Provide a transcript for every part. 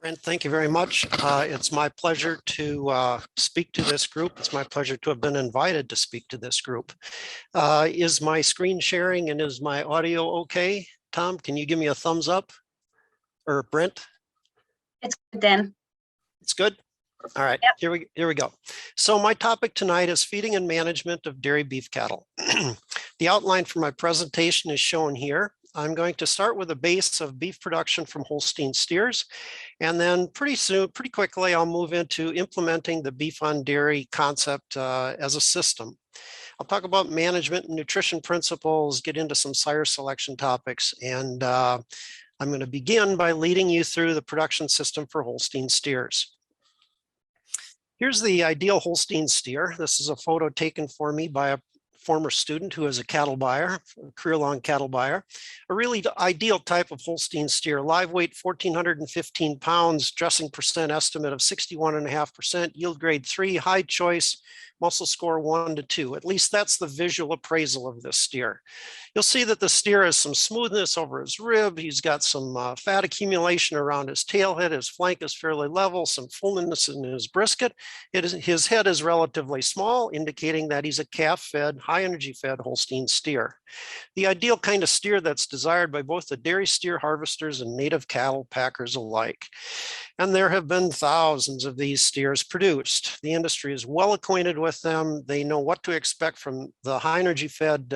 Brent, thank you very much. It's my pleasure to speak to this group. It's my pleasure to have been invited to speak to this group. Is my screen sharing and is my audio okay? Tom, can you give me a thumbs up? Or Brent? It's good, Dan. It's good? All right, yep. Here we go. So my topic tonight is feeding and management of dairy beef cattle. The outline for my presentation is shown here. I'm going to start with a base of beef production from Holstein steers, and then pretty quickly, I'll move into implementing the beef on dairy concept as a system. I'll talk about management and nutrition principles, get into some sire selection topics, and I'm going to begin by leading you through the production system for Holstein steers. Here's the ideal Holstein steer. This is a photo taken for me by a former student who is a cattle buyer, a career-long cattle buyer. A really ideal type of Holstein steer, live weight 1,415 pounds, dressing percent estimate of 61.5%, yield grade 3, high choice, muscle score 1 to 2. At least that's the visual appraisal of this steer. You'll see that the steer has some smoothness over his rib. He's got some fat accumulation around his tail head. His flank is fairly level, some fullness in his brisket. His head is relatively small, indicating that he's a calf-fed, high-energy fed Holstein steer. The ideal kind of steer that's desired by both the dairy steer harvesters and native cattle packers alike. And there have been thousands of these steers produced. The industry is well acquainted with them. They know what to expect from the high-energy fed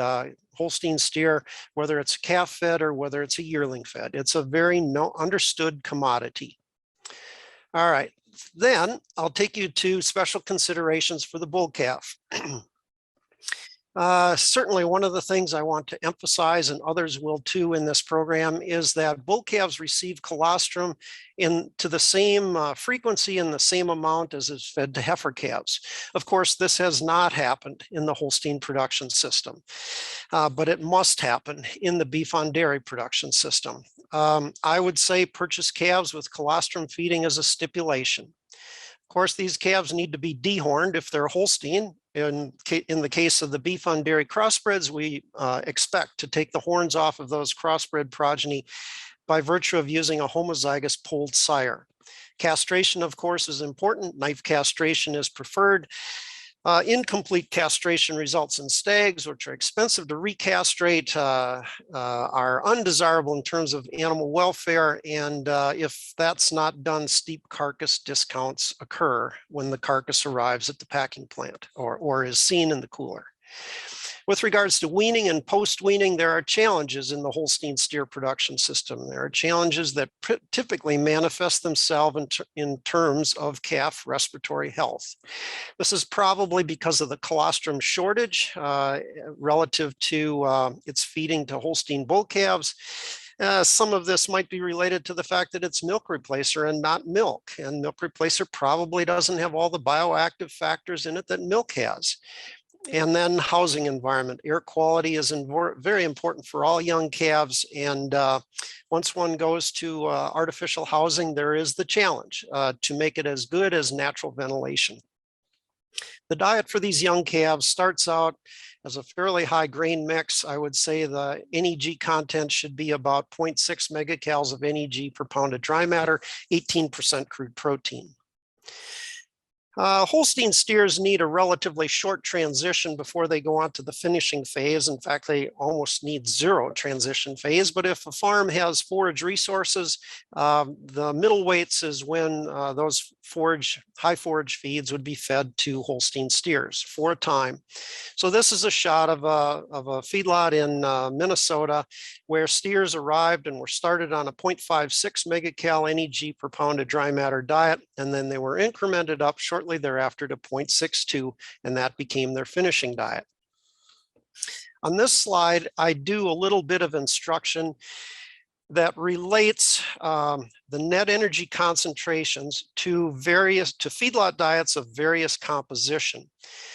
Holstein steer, whether it's calf fed or whether it's a yearling fed. It's a very understood commodity. All right, then I'll take you to special considerations for the bull calf. Certainly one of the things I want to emphasize, and others will too in this program, is that bull calves receive colostrum to the same frequency and the same amount as is fed to heifer calves. Of course, this has not happened in the Holstein production system, but it must happen in the beef on dairy production system. I would say purchase calves with colostrum feeding as a stipulation. Of course, these calves need to be dehorned if they're Holstein. In the case of the beef on dairy crossbreds, we expect to take the horns off of those crossbred progeny by virtue of using a homozygous polled sire. Castration, of course, is important. Knife castration is preferred. Incomplete castration results in stags, which are expensive to recastrate, are undesirable in terms of animal welfare, and if that's not done, steep carcass discounts occur when the carcass arrives at the packing plant or is seen in the cooler. With regards to weaning and post-weaning, there are challenges in the Holstein steer production system. There are challenges that typically manifest themselves in terms of calf respiratory health. This is probably because of the colostrum shortage relative to its feeding to Holstein bull calves. Some of this might be related to the fact that it's milk replacer and not milk, and milk replacer probably doesn't have all the bioactive factors in it that milk has. And then housing environment. Air quality is very important for all young calves. And once one goes to artificial housing, there is the challenge to make it as good as natural ventilation. The diet for these young calves starts out as a fairly high grain mix. I would say the NEG content should be about 0.6 megacals of NEG per pound of dry matter, 18% crude protein. Holstein steers need a relatively short transition before they go on to the finishing phase. In fact, they almost need zero transition phase. But if a farm has forage resources, the middle weights is when those high forage feeds would be fed to Holstein steers for a time. So this is a shot of a feedlot in Minnesota where steers arrived and were started on a 0.56 megacal NEG per pound of dry matter diet, and then they were incremented up shortly thereafter to 0.62, and that became their finishing diet. On this slide, I do a little bit of instruction that relates the net energy concentrations to feedlot diets of various composition.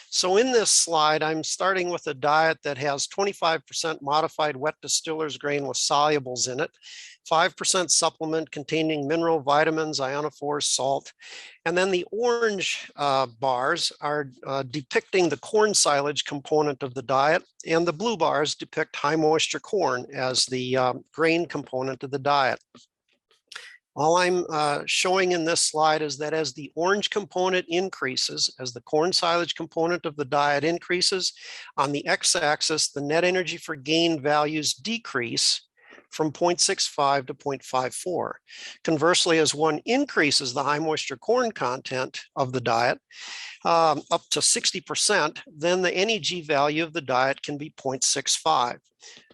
So in this slide, I'm starting with a diet that has 25% modified wet distiller's grain with solubles in it, 5% supplement containing mineral, vitamins, ionophores, salt. And then the orange bars are depicting the corn silage component of the diet, and the blue bars depict high moisture corn as the grain component of the diet. All I'm showing in this slide is that as the orange component increases, as the corn silage component of the diet increases, on the x-axis, the net energy for gain values decrease from 0.65 to 0.54. Conversely, as one increases the high moisture corn content of the diet up to 60%, then the NEG value of the diet can be 0.65.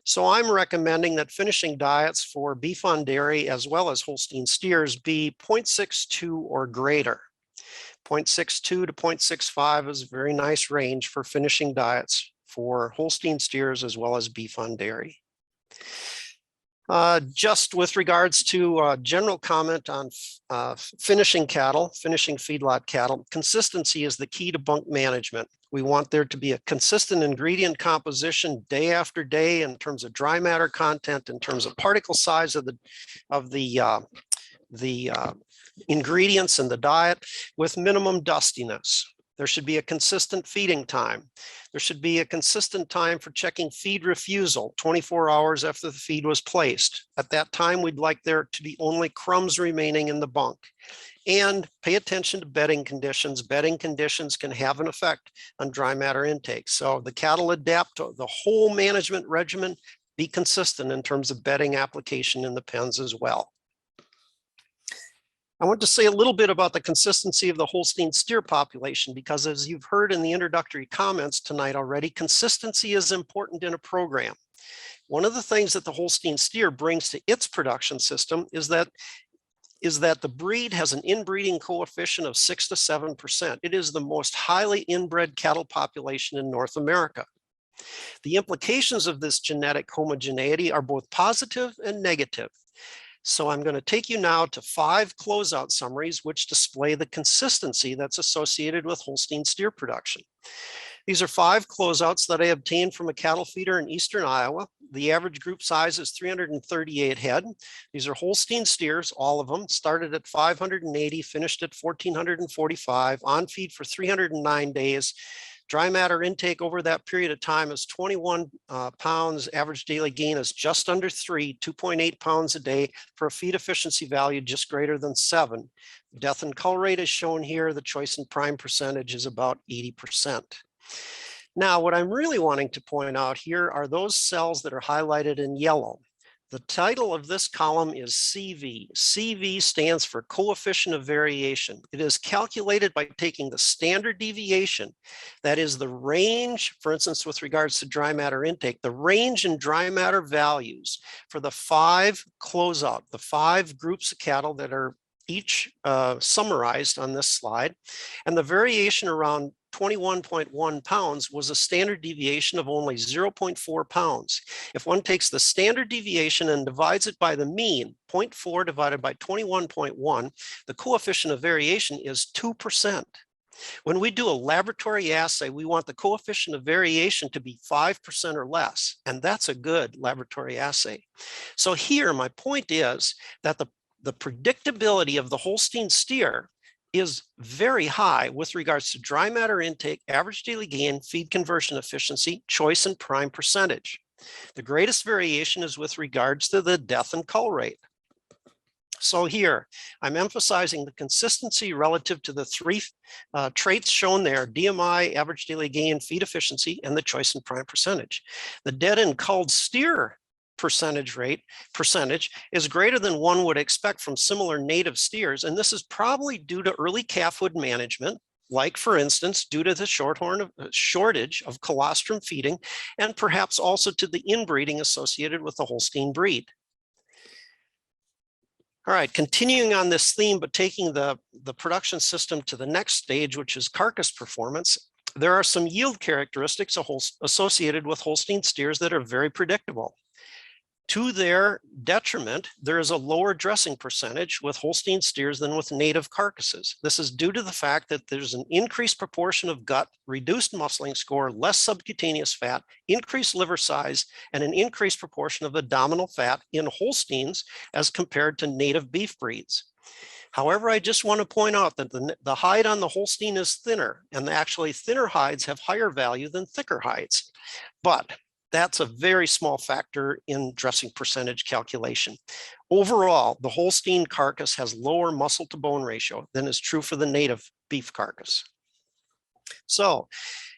So I'm recommending that finishing diets for beef on dairy as well as Holstein steers be 0.62 or greater. 0.62 to 0.65 is a very nice range for finishing diets for Holstein steers as well as beef on dairy. Just with regards to general comment on finishing cattle, finishing feedlot cattle, consistency is the key to bunk management. We want there to be a consistent ingredient composition day after day in terms of dry matter content, in terms of particle size of the ingredients in the diet, with minimum dustiness. There should be a consistent feeding time. There should be a consistent time for checking feed refusal 24 hours after the feed was placed. At that time, we'd like there to be only crumbs remaining in the bunk. And pay attention to bedding conditions. Bedding conditions can have an effect on dry matter intake. So the cattle adapt to the whole management regimen, be consistent in terms of bedding application in the pens as well. I want to say a little bit about the consistency of the Holstein steer population, because as you've heard in the introductory comments tonight already, consistency is important in a program. One of the things that the Holstein steer brings to its production system is that the breed has an inbreeding coefficient of 6 to 7%. It is the most highly inbred cattle population in North America. The implications of this genetic homogeneity are both positive and negative. So I'm going to take you now to 5 closeout summaries which display the consistency that's associated with Holstein steer production. These are 5 closeouts that I obtained from a cattle feeder in eastern Iowa. The average group size is 338 head. These are Holstein steers, all of them, started at 580, finished at 1,445, on feed for 309 days. Dry matter intake over that period of time is 21 pounds. Average daily gain is just under 3, 2.8 pounds a day, for a feed efficiency value just greater than 7. Death and cull rate is shown here. The choice and prime percentage is about 80%. Now, what I'm really wanting to point out here are those cells that are highlighted in yellow. The title of this column is CV. CV stands for coefficient of variation. It is calculated by taking the standard deviation, that is the range, for instance, with regards to dry matter intake, the range in dry matter values for the 5 closeout, the 5 groups of cattle that are each summarized on this slide, and the variation around 21.1 pounds was a standard deviation of only 0.4 pounds. If one takes the standard deviation and divides it by the mean, 0.4 divided by 21.1, the coefficient of variation is 2%. When we do a laboratory assay, we want the coefficient of variation to be 5% or less, and that's a good laboratory assay. So here, my point is that the predictability of the Holstein steer is very high with regards to dry matter intake, average daily gain, feed conversion efficiency, choice and prime percentage. The greatest variation is with regards to the death and cull rate. So here, I'm emphasizing the consistency relative to the 3 traits shown there: DMI, average daily gain, feed efficiency, and the choice and prime percentage. The dead and culled steer percentage is greater than one would expect from similar native steers, and this is probably due to early calfhood management, like for instance due to the shortage of colostrum feeding, and perhaps also to the inbreeding associated with the Holstein breed. All right, continuing on this theme, but taking the production system to the next stage, which is carcass performance, there are some yield characteristics associated with Holstein steers that are very predictable. To their detriment, there is a lower dressing percentage with Holstein steers than with native carcasses. This is due to the fact that there's an increased proportion of gut, reduced muscling score, less subcutaneous fat, increased liver size, and an increased proportion of abdominal fat in Holsteins as compared to native beef breeds. However, I just want to point out that the hide on the Holstein is thinner, and actually thinner hides have higher value than thicker hides. But That's a very small factor in dressing percentage calculation. Overall, the Holstein carcass has lower muscle to bone ratio than is true for the native beef carcass. So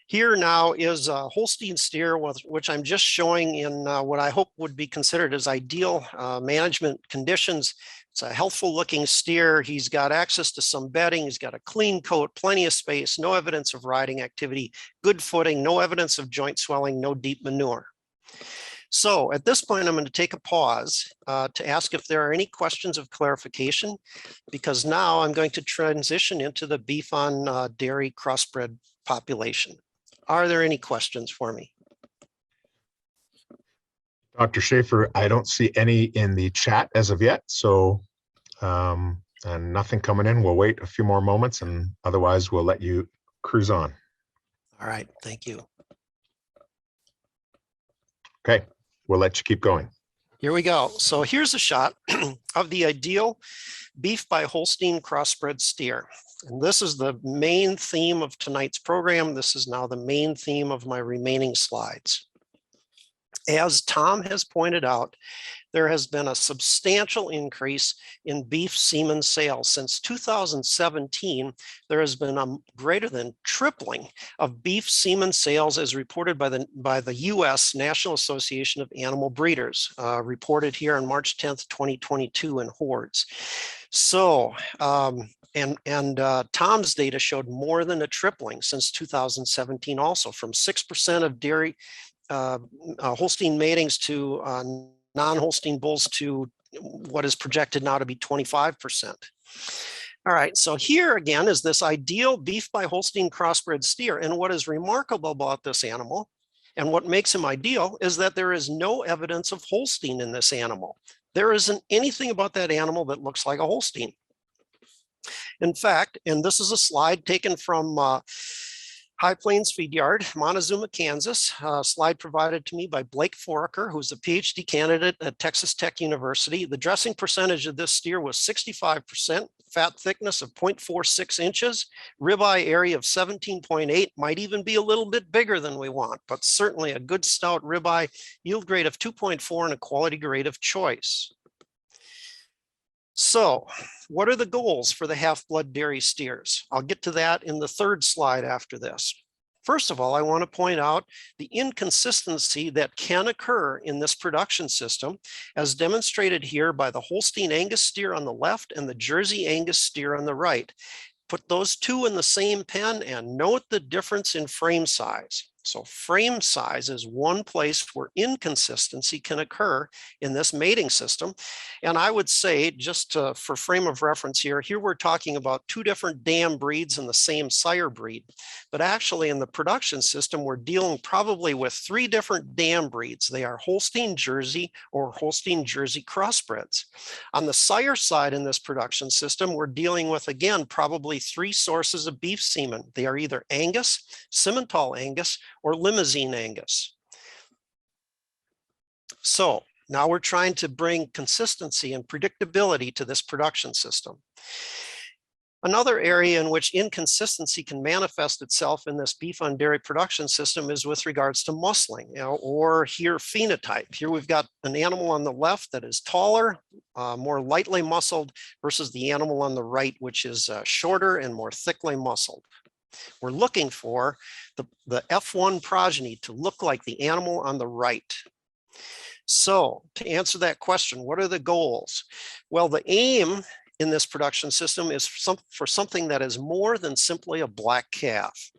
here now is a Holstein steer, which I'm just showing in what I hope would be considered as ideal management conditions. It's a healthful looking steer. He's got access to some bedding. He's got a clean coat, plenty of space, no evidence of riding activity, good footing, no evidence of joint swelling, no deep manure. So at this point, I'm going to take a pause to ask if there are any questions of clarification, because now I'm going to transition into the beef on dairy crossbred population. Are there any questions for me? Dr. Schaefer, I don't see any in the chat as of yet, so and nothing coming in. We'll wait a few more moments, and otherwise we'll let you cruise on. All right, thank you. Okay, we'll let you keep going. Here we go. So here's a shot of the ideal beef by Holstein crossbred steer. And this is the main theme of tonight's program. This is now the main theme of my remaining slides. As Tom has pointed out, there has been a substantial increase in beef semen sales. Since 2017, there has been a greater than tripling of beef semen sales as reported by the US National Association of Animal Breeders, reported here on March 10th, 2022 in hordes. So, Tom's data showed more than a tripling since 2017 also, from 6% of dairy Holstein matings to non-Holstein bulls to what is projected now to be 25%. All right, so here again is this ideal beef by Holstein crossbred steer. And what is remarkable about this animal and what makes him ideal is that there is no evidence of Holstein in this animal. There isn't anything about that animal that looks like a Holstein. In fact, and this is a slide taken from High Plains Feed Yard, Montezuma, Kansas, a slide provided to me by Blake Foraker, who's a PhD candidate at Texas Tech University. The dressing percentage of this steer was 65%, fat thickness of 0.46 inches, ribeye area of 17.8, might even be a little bit bigger than we want, but certainly a good stout ribeye, yield grade of 2.4 and a quality grade of choice. So what are the goals for the half-blood dairy steers? I'll get to that in the third slide after this. First of all, I want to point out the inconsistency that can occur in this production system, as demonstrated here by the Holstein Angus steer on the left and the Jersey Angus steer on the right. Put those two in the same pen and note the difference in frame size. So frame size is one place where inconsistency can occur in this mating system. And I would say, just for frame of reference here we're talking about two different dam breeds in the same sire breed. But actually in the production system, we're dealing probably with three different dam breeds. They are Holstein Jersey or Holstein Jersey crossbreds. On the sire side in this production system, we're dealing with, again, probably three sources of beef semen. They are either Angus, Simmental Angus, or Limousine Angus. So now we're trying to bring consistency and predictability to this production system. Another area in which inconsistency can manifest itself in this beef on dairy production system is with regards to muscling, or here phenotype. Here we've got an animal on the left that is taller, more lightly muscled, versus the animal on the right, which is shorter and more thickly muscled. We're looking for the F1 progeny to look like the animal on the right. So to answer that question, what are the goals? Well, the aim in this production system is for something that is more than simply a black calf.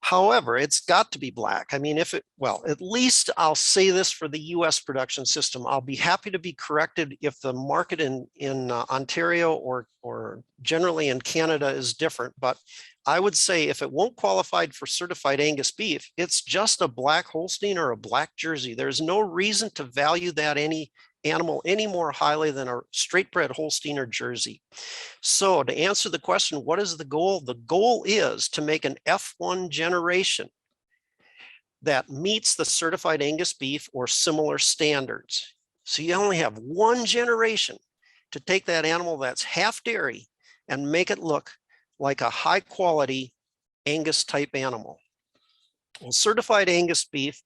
However, it's got to be black. I mean, well, at least I'll say this for the US production system. I'll be happy to be corrected if the market in Ontario or generally in Canada is different. But I would say if it won't qualify for certified Angus beef, it's just a black Holstein or a black Jersey. There's no reason to value that animal any more highly than a straight bred Holstein or Jersey. So to answer the question, what is the goal? The goal is to make an F1 generation that meets the certified Angus beef or similar standards. So you only have one generation to take that animal that's half dairy and make it look like a high quality Angus type animal. Well, certified Angus beef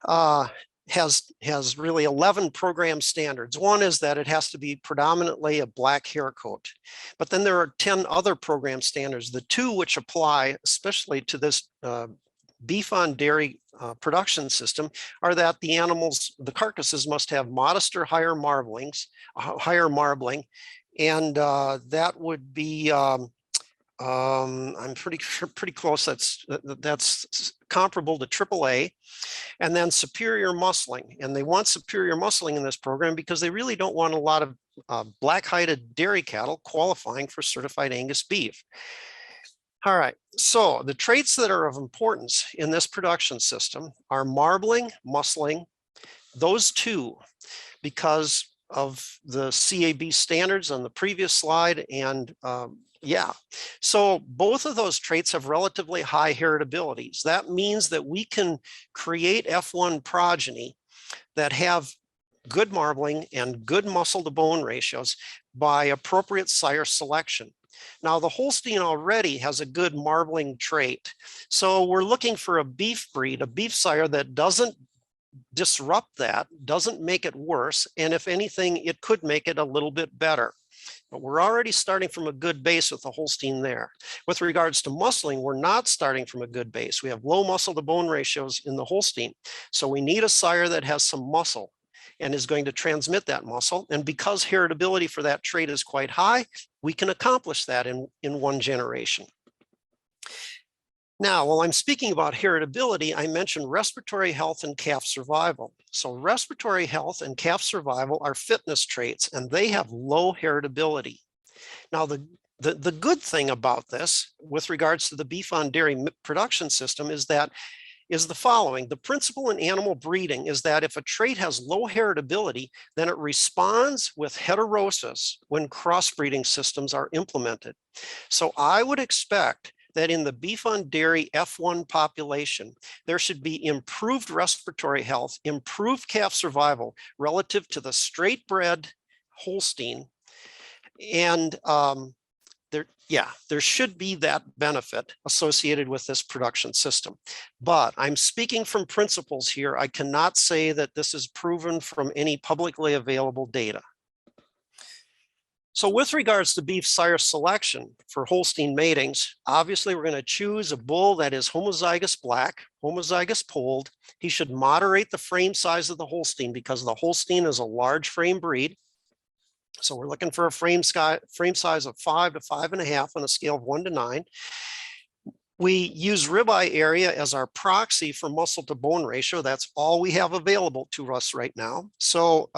has really 11 program standards. One is that it has to be predominantly a black hair coat, but then there are 10 other program standards. The two which apply especially to this beef on dairy production system are that the animals, the carcasses, must have modest or higher marbling, and that would be I'm pretty close. That's comparable to AAA. And then superior muscling. And they want superior muscling in this program because they really don't want a lot of black-hided dairy cattle qualifying for certified Angus beef. All right, so the traits that are of importance in this production system are marbling, muscling, those two, because of the CAB standards on the previous slide. And yeah, so both of those traits have relatively high heritabilities. That means that we can create F1 progeny that have good marbling and good muscle to bone ratios by appropriate sire selection. Now, the Holstein already has a good marbling trait. So we're looking for a beef breed, a beef sire that doesn't disrupt that, doesn't make it worse. And if anything, it could make it a little bit better. But we're already starting from a good base with the Holstein there. With regards to muscling, we're not starting from a good base. We have low muscle to bone ratios in the Holstein. So we need a sire that has some muscle and is going to transmit that muscle. And because heritability for that trait is quite high, we can accomplish that in one generation. Now, while I'm speaking about heritability, I mentioned respiratory health and calf survival. So respiratory health and calf survival are fitness traits, and they have low heritability. Now, the good thing about this with regards to the beef on dairy production system is the following. The principle in animal breeding is that if a trait has low heritability, then it responds with heterosis when crossbreeding systems are implemented. So I would expect that in the beef on dairy F1 population, there should be improved respiratory health, improved calf survival relative to the straight bred Holstein. And there should be that benefit associated with this production system. But I'm speaking from principles here. I cannot say that this is proven from any publicly available data. So with regards to beef sire selection for Holstein matings, obviously we're going to choose a bull that is homozygous black, homozygous polled. He should moderate the frame size of the Holstein because the Holstein is a large frame breed. So we're looking for a frame size of 5 to 5.5 on a scale of 1 to 9. We use ribeye area as our proxy for muscle to bone ratio. That's all we have available to us right now. So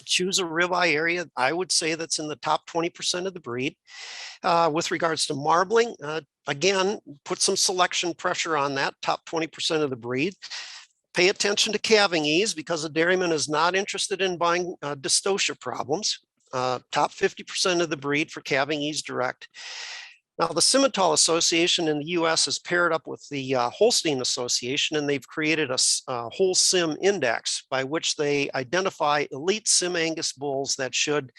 choose a ribeye area, I would say, that's in the top 20% of the breed. With regards to marbling, again, put some selection pressure on that top 20% of the breed. Pay attention to calving ease because the dairyman is not interested in buying dystocia problems. Top 50% of the breed for calving ease direct. Now, the Simmental Association in the US has paired up with the Holstein Association, and they've created a whole sim index by which they identify elite sim Angus bulls that should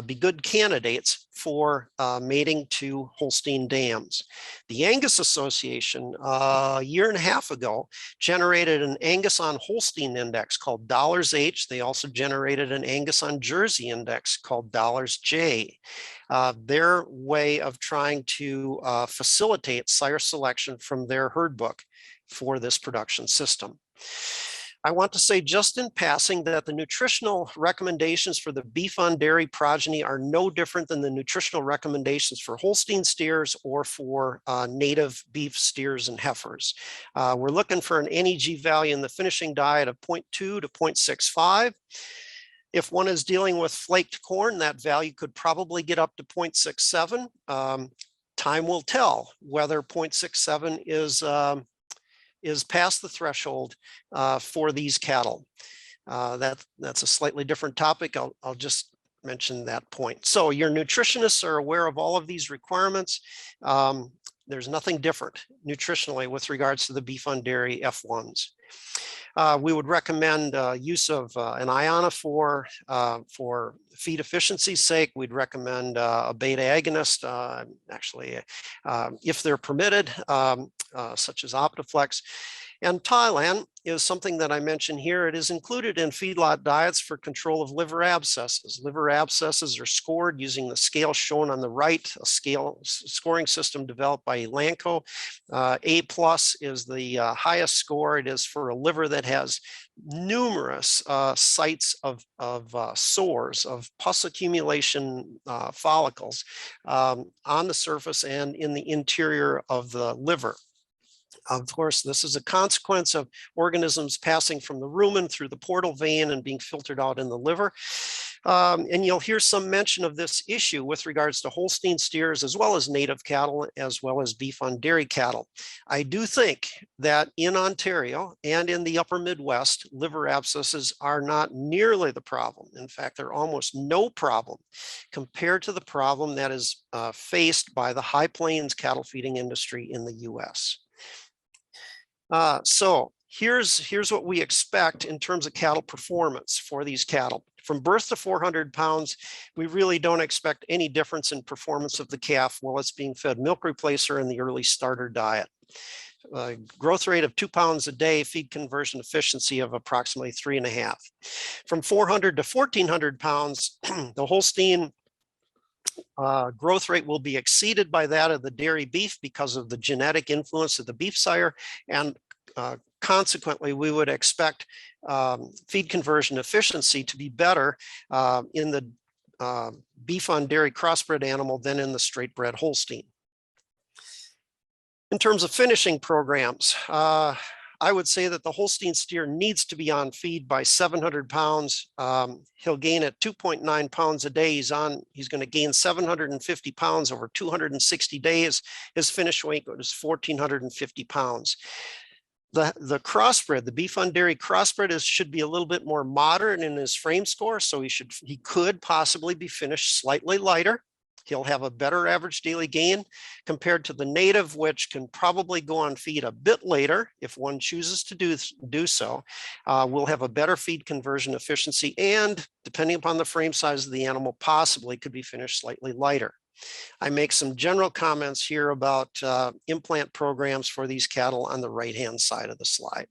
be good candidates for mating to Holstein dams. The Angus Association, a year and a half ago, generated an Angus on Holstein index called $H. They also generated an Angus on Jersey index called $J. Their way of trying to facilitate sire selection from their herd book for this production system. I want to say just in passing that the nutritional recommendations for the beef on dairy progeny are no different than the nutritional recommendations for Holstein steers or for native beef steers and heifers. We're looking for an NEG value in the finishing diet of 0.2 to 0.65. If one is dealing with flaked corn, that value could probably get up to 0.67. Time will tell whether 0.67 is past the threshold for these cattle. That's a slightly different topic. I'll just mention that point. So your nutritionists are aware of all of these requirements. There's nothing different nutritionally with regards to the beef on dairy F1s. We would recommend use of an ionophore for feed efficiency's sake. We'd recommend a beta agonist, actually, if they're permitted, such as Optiflex. And Thailand is something that I mentioned here. It is included in feedlot diets for control of liver abscesses. Liver abscesses are scored using the scale shown on the right, a scale scoring system developed by Elanco. A+ is the highest score. It is for a liver that has numerous sites of sores, of pus accumulation follicles on the surface and in the interior of the liver. Of course, this is a consequence of organisms passing from the rumen through the portal vein and being filtered out in the liver. And you'll hear some mention of this issue with regards to Holstein steers, as well as native cattle, as well as beef on dairy cattle. I do think that in Ontario and in the upper Midwest, liver abscesses are not nearly the problem. In fact, they're almost no problem compared to the problem that is faced by the high plains cattle feeding industry in the US. So here's what we expect in terms of cattle performance for these cattle. From birth to 400 pounds, we really don't expect any difference in performance of the calf while it's being fed milk replacer in the early starter diet. Growth rate of 2 pounds a day, feed conversion efficiency of approximately 3.5. From 400 to 1,400 pounds, the Holstein growth rate will be exceeded by that of the dairy beef because of the genetic influence of the beef sire, and consequently, we would expect feed conversion efficiency to be better in the beef on dairy crossbred animal than in the straight bred Holstein. In terms of finishing programs, I would say that the Holstein steer needs to be on feed by 700 pounds. He'll gain at 2.9 pounds a day. He's going to gain 750 pounds over 260 days. His finish weight is 1,450 pounds. The crossbred, the beef on dairy crossbred should be a little bit more moderate in his frame score. So he could possibly be finished slightly lighter. He'll have a better average daily gain compared to the native, which can probably go on feed a bit later if one chooses to do so. We'll have a better feed conversion efficiency, and depending upon the frame size of the animal, possibly could be finished slightly lighter. I make some general comments here about implant programs for these cattle on the right-hand side of the slide.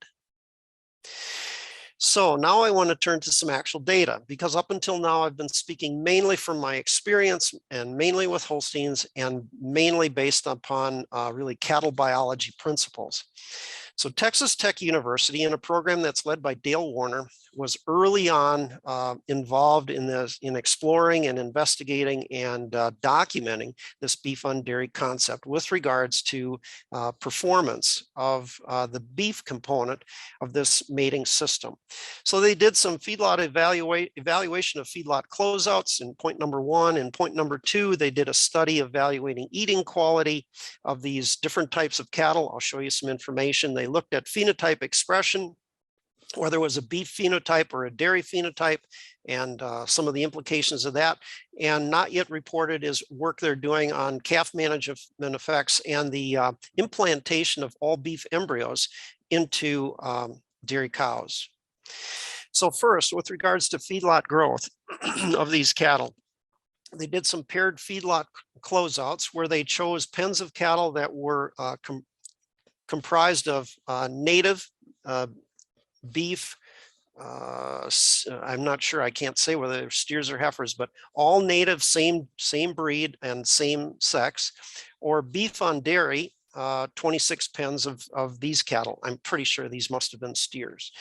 So now I want to turn to some actual data, because up until now I've been speaking mainly from my experience and mainly with Holsteins and mainly based upon really cattle biology principles. So Texas Tech University, in a program that's led by Dale Warner, was early on involved in exploring and investigating and documenting this beef on dairy concept with regards to performance of the beef component of this mating system. So they did some feedlot evaluation of feedlot closeouts in point number 1. And point number 2, they did a study evaluating eating quality of these different types of cattle. I'll show you some information. They looked at phenotype expression, whether it was a beef phenotype or a dairy phenotype, and some of the implications of that. And not yet reported is work they're doing on calf management effects and the implantation of all beef embryos into dairy cows. So first, with regards to feedlot growth of these cattle, they did some paired feedlot closeouts where they chose pens of cattle that were comprised of native beef. I'm not sure, I can't say whether they're steers or heifers, but all native, same breed and same sex, or beef on dairy, 26 pens of these cattle. I'm pretty sure these must have been steers.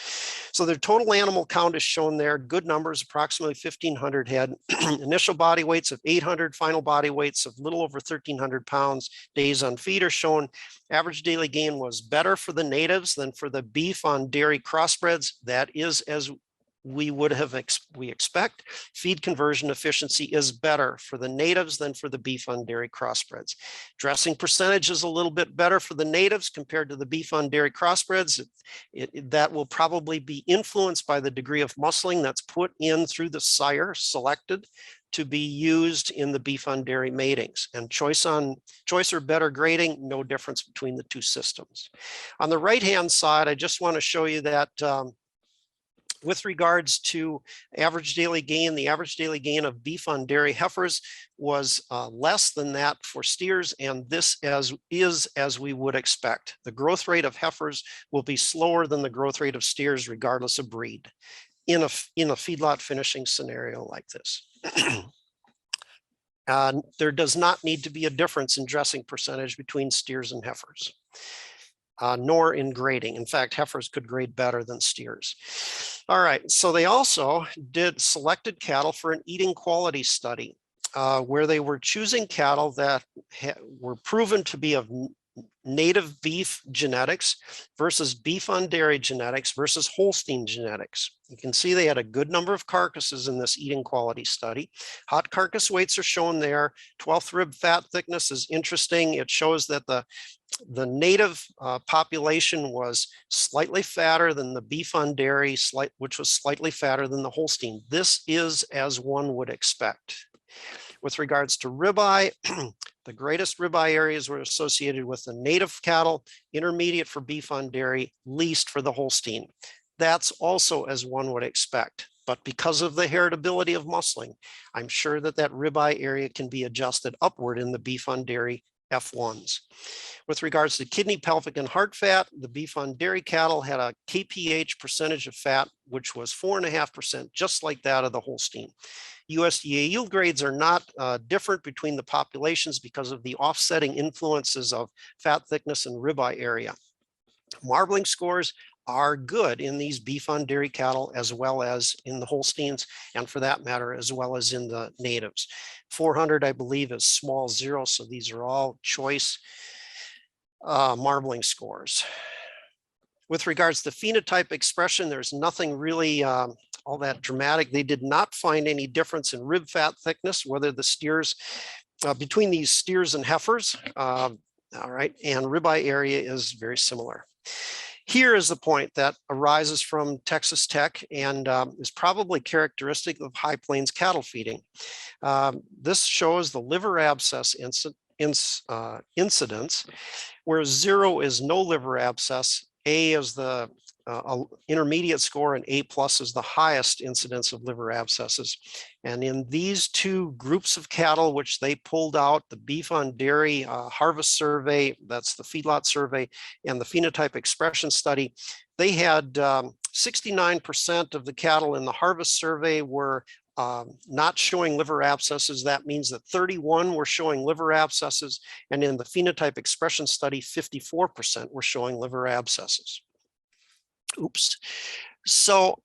So their total animal count is shown there. Good numbers, approximately 1,500 head. Initial body weights of 800, final body weights of little over 1,300 pounds. Days on feed are shown. Average daily gain was better for the natives than for the beef on dairy crossbreds. That is as we expect. Feed conversion efficiency is better for the natives than for the beef on dairy crossbreds. Dressing percentage is a little bit better for the natives compared to the beef on dairy crossbreds. That will probably be influenced by the degree of muscling that's put in through the sire selected to be used in the beef on dairy matings. And choice or better grading, no difference between the two systems. On the right-hand side, I just want to show you that With regards to average daily gain, the average daily gain of beef on dairy heifers was less than that for steers, and this is as we would expect. The growth rate of heifers will be slower than the growth rate of steers regardless of breed in a feedlot finishing scenario like this. There does not need to be a difference in dressing percentage between steers and heifers. Nor in grading. In fact, heifers could grade better than steers. All right, so they also selected cattle for an eating quality study where they were choosing cattle that were proven to be of native beef genetics versus beef on dairy genetics versus Holstein genetics. You can see they had a good number of carcasses in this eating quality study. Hot carcass weights are shown there. 12th rib fat thickness is interesting. It shows that the native population was slightly fatter than the beef on dairy, which was slightly fatter than the Holstein. This is as one would expect. With regards to ribeye, the greatest ribeye areas were associated with the native cattle, intermediate for beef on dairy, least for the Holstein. That's also as one would expect. But because of the heritability of muscling, I'm sure that that ribeye area can be adjusted upward in the beef on dairy F1s. With regards to kidney, pelvic, and heart fat, the beef on dairy cattle had a kph percentage of fat, which was 4.5%, just like that of the Holstein. USDA yield grades are not different between the populations because of the offsetting influences of fat thickness and ribeye area. Marbling scores are good in these beef on dairy cattle as well as in the Holsteins, and for that matter, as well as in the natives. 400, I believe, is small zero, so these are all choice marbling scores. With regards to phenotype expression, there's nothing really all that dramatic. They did not find any difference in rib fat thickness, whether the steers, between these steers and heifers, all right, and ribeye area is very similar. Here is the point that arises from Texas Tech and is probably characteristic of High Plains cattle feeding. This shows the liver abscess incidence, where 0 is no liver abscess, A is the intermediate score, and A+ is the highest incidence of liver abscesses. And in these two groups of cattle, which they pulled out, the beef on dairy harvest survey, that's the feedlot survey, and the phenotype expression study, they had 69% of the cattle in the harvest survey were not showing liver abscesses. That means that 31 were showing liver abscesses, and in the phenotype expression study, 54% were showing liver abscesses. Oops. So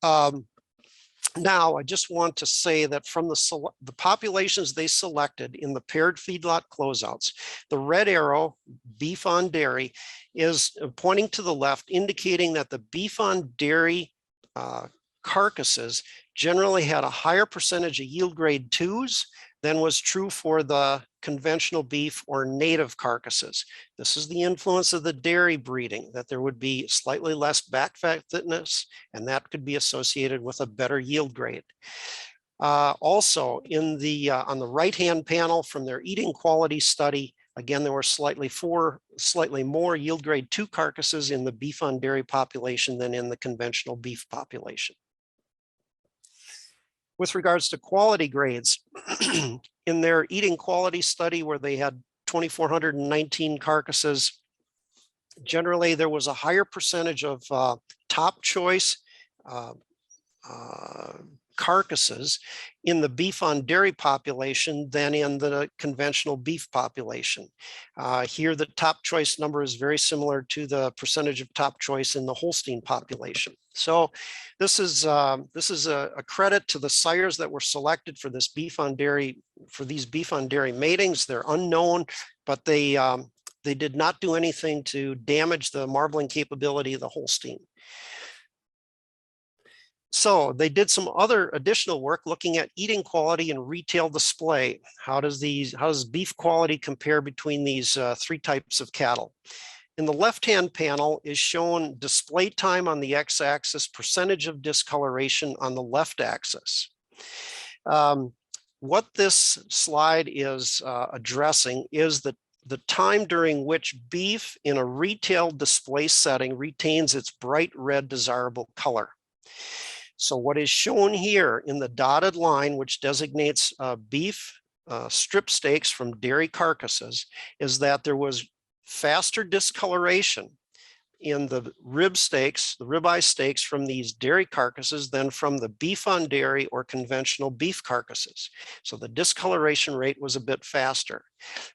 now I just want to say that from the populations they selected in the paired feedlot closeouts, the red arrow, beef on dairy, is pointing to the left, indicating that the beef on dairy carcasses generally had a higher percentage of yield grade 2s than was true for the conventional beef or native carcasses. This is the influence of the dairy breeding, that there would be slightly less back fat thickness, and that could be associated with a better yield grade. Also, in the on the right-hand panel from their eating quality study, again, there were slightly more yield grade 2 carcasses in the beef on dairy population than in the conventional beef population. With regards to quality grades, in their eating quality study where they had 2,419 carcasses, generally there was a higher percentage of top choice carcasses in the beef on dairy population than in the conventional beef population. Here, the top choice number is very similar to the percentage of top choice in the Holstein population. So this is a credit to the sires that were selected for this beef on dairy, for these beef on dairy matings. They're unknown, but they did not do anything to damage the marbling capability of the Holstein. So they did some other additional work looking at eating quality and retail display. How does beef quality compare between these three types of cattle? In the left-hand panel is shown display time on the x-axis, percentage of discoloration on the left axis. What this slide is addressing is the time during which beef in a retail display setting retains its bright red desirable color. So what is shown here in the dotted line, which designates beef strip steaks from dairy carcasses, is that there was faster discoloration in the rib steaks, the ribeye steaks from these dairy carcasses than from the beef on dairy or conventional beef carcasses. So the discoloration rate was a bit faster.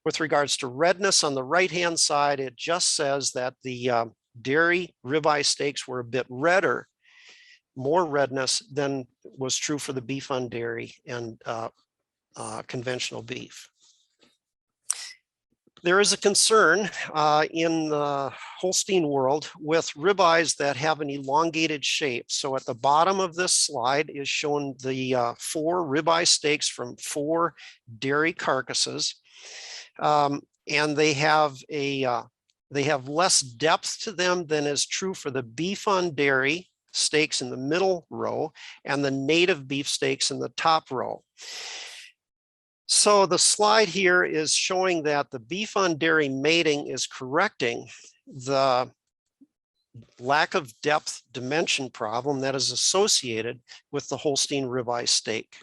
With regards to redness on the right-hand side, it just says that the dairy ribeye steaks were a bit redder, more redness than was true for the beef on dairy and conventional beef. There is a concern in the Holstein world with ribeyes that have an elongated shape. So at the bottom of this slide is shown the 4 ribeye steaks from 4 dairy carcasses, and they have less depth to them than is true for the beef on dairy steaks in the middle row and the native beef steaks in the top row. So the slide here is showing that the beef on dairy mating is correcting the lack of depth dimension problem that is associated with the Holstein ribeye steak.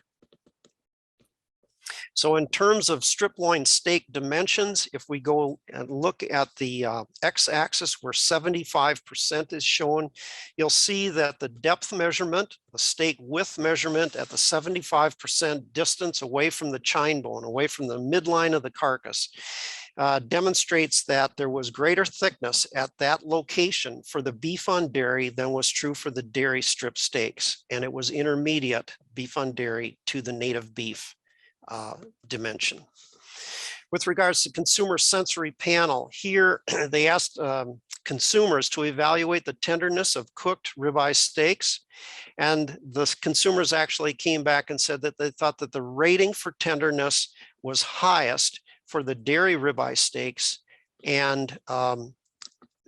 So in terms of strip loin steak dimensions, if we go and look at the x-axis where 75% is shown, you'll see that the depth measurement, the steak width measurement at the 75% distance away from the chine bone, away from the midline of the carcass, demonstrates that there was greater thickness at that location for the beef on dairy than was true for the dairy strip steaks. And it was intermediate beef on dairy to the native beef dimension. With regards to consumer sensory panel, here they asked consumers to evaluate the tenderness of cooked ribeye steaks. And the consumers actually came back and said that they thought that the rating for tenderness was highest for the dairy ribeye steaks, and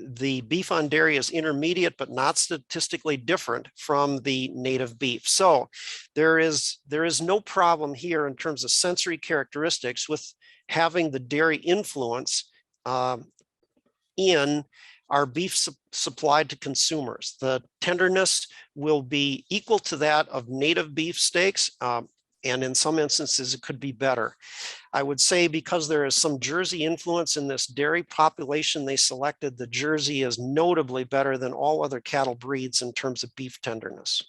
the beef on dairy is intermediate but not statistically different from the native beef. So there is no problem here in terms of sensory characteristics with having the dairy influence in our beef supplied to consumers. The tenderness will be equal to that of native beef steaks, and in some instances it could be better. I would say because there is some Jersey influence in this dairy population they selected, the Jersey is notably better than all other cattle breeds in terms of beef tenderness.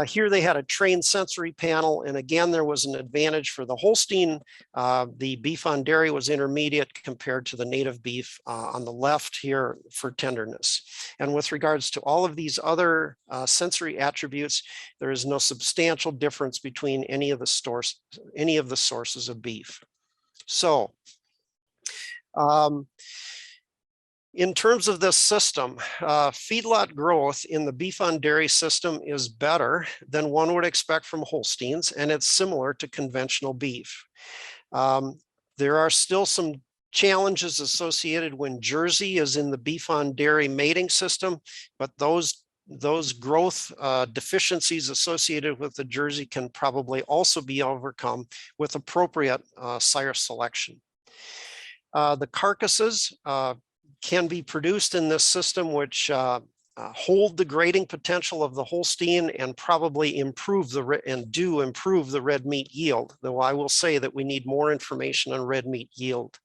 Here they had a trained sensory panel, and again there was an advantage for the Holstein. The beef on dairy was intermediate compared to the native beef on the left here for tenderness. And with regards to all of these other sensory attributes, there is no substantial difference between any of the sources of beef. So in terms of this system, feedlot growth in the beef on dairy system is better than one would expect from Holsteins, and it's similar to conventional beef. There are still some challenges associated when Jersey is in the beef on dairy mating system, but those growth deficiencies associated with the Jersey can probably also be overcome with appropriate sire selection. The carcasses can be produced in this system, which hold the grading potential of the Holstein and probably improve the red meat yield, though I will say that we need more information on red meat yield.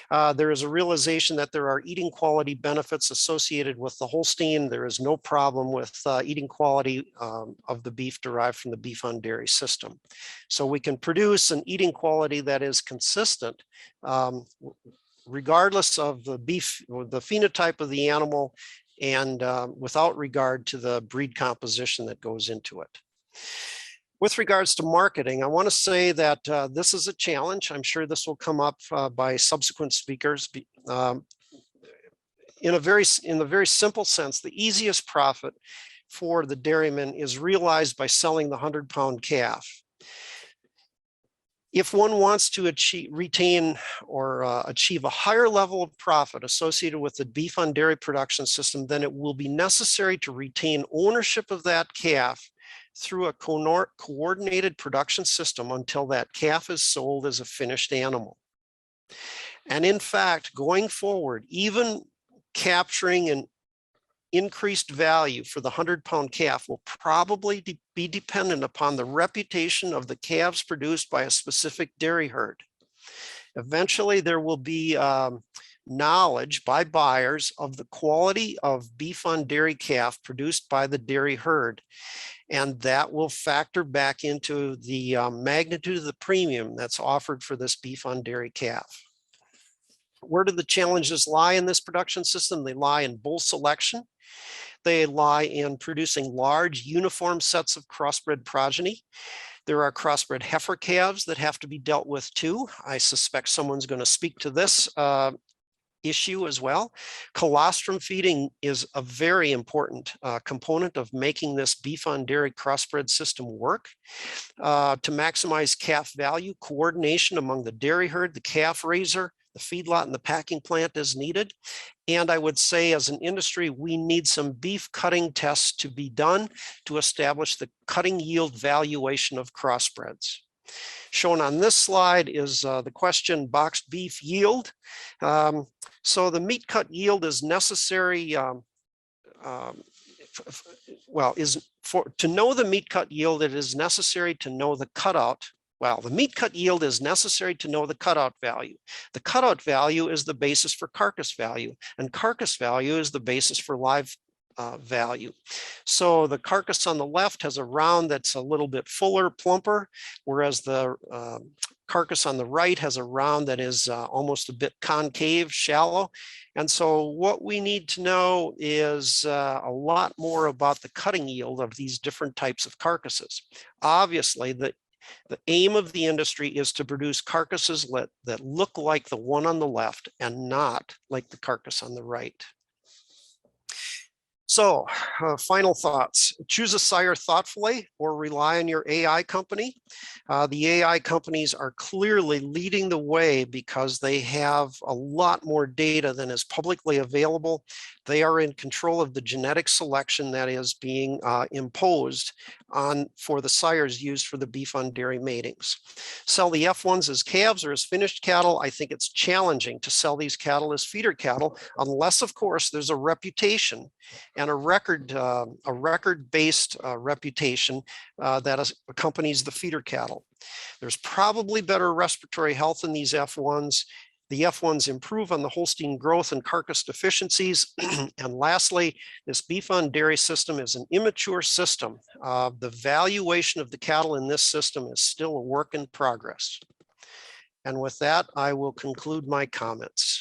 There is a realization that there are eating quality benefits associated with the Holstein. There is no problem with eating quality of the beef derived from the beef on dairy system. So we can produce an eating quality that is consistent regardless of the beef or the phenotype of the animal, and without regard to the breed composition that goes into it. With regards to marketing, I want to say that this is a challenge. I'm sure this will come up by subsequent speakers. In the very simple sense, the easiest profit for the dairyman is realized by selling the 100-pound calf. If one wants to retain or achieve a higher level of profit associated with the beef on dairy production system, then it will be necessary to retain ownership of that calf through a coordinated production system until that calf is sold as a finished animal. And in fact, going forward, even capturing increased value for the 100-pound calf will probably be dependent upon the reputation of the calves produced by a specific dairy herd. Eventually, there will be knowledge by buyers of the quality of beef on dairy calf produced by the dairy herd. And that will factor back into the magnitude of the premium that's offered for this beef on dairy calf. Where do the challenges lie in this production system? They lie in bull selection. They lie in producing large uniform sets of crossbred progeny. There are crossbred heifer calves that have to be dealt with too. I suspect someone's going to speak to this issue as well. Colostrum feeding is a very important component of making this beef on dairy crossbred system work. To maximize calf value, coordination among the dairy herd, the calf raiser, the feedlot, and the packing plant is needed. And I would say as an industry, we need some beef cutting tests to be done to establish the cutting yield valuation of crossbreds. Shown on this slide is the question boxed beef yield. So the meat cut yield is necessary, to know the meat cut yield, it is necessary to know the cutout. Well, the meat cut yield is necessary to know the cutout value. The cutout value is the basis for carcass value, and carcass value is the basis for live value. So the carcass on the left has a round that's a little bit fuller, plumper, whereas the carcass on the right has a round that is almost a bit concave, shallow. And so what we need to know is a lot more about the cutting yield of these different types of carcasses. Obviously, the aim of the industry is to produce carcasses that look like the one on the left and not like the carcass on the right. So final thoughts: choose a sire thoughtfully or rely on your AI company. The AI companies are clearly leading the way because they have a lot more data than is publicly available. They are in control of the genetic selection that is being imposed for the sires used for the beef on dairy matings. Sell the F1s as calves or as finished cattle. I think it's challenging to sell these cattle as feeder cattle, unless of course there's a reputation and a record-based reputation that accompanies the feeder cattle. There's probably better respiratory health in these F1s. The F1s improve on the Holstein growth and carcass deficiencies. And lastly, this beef on dairy system is an immature system. The valuation of the cattle in this system is still a work in progress. And with that, I will conclude my comments.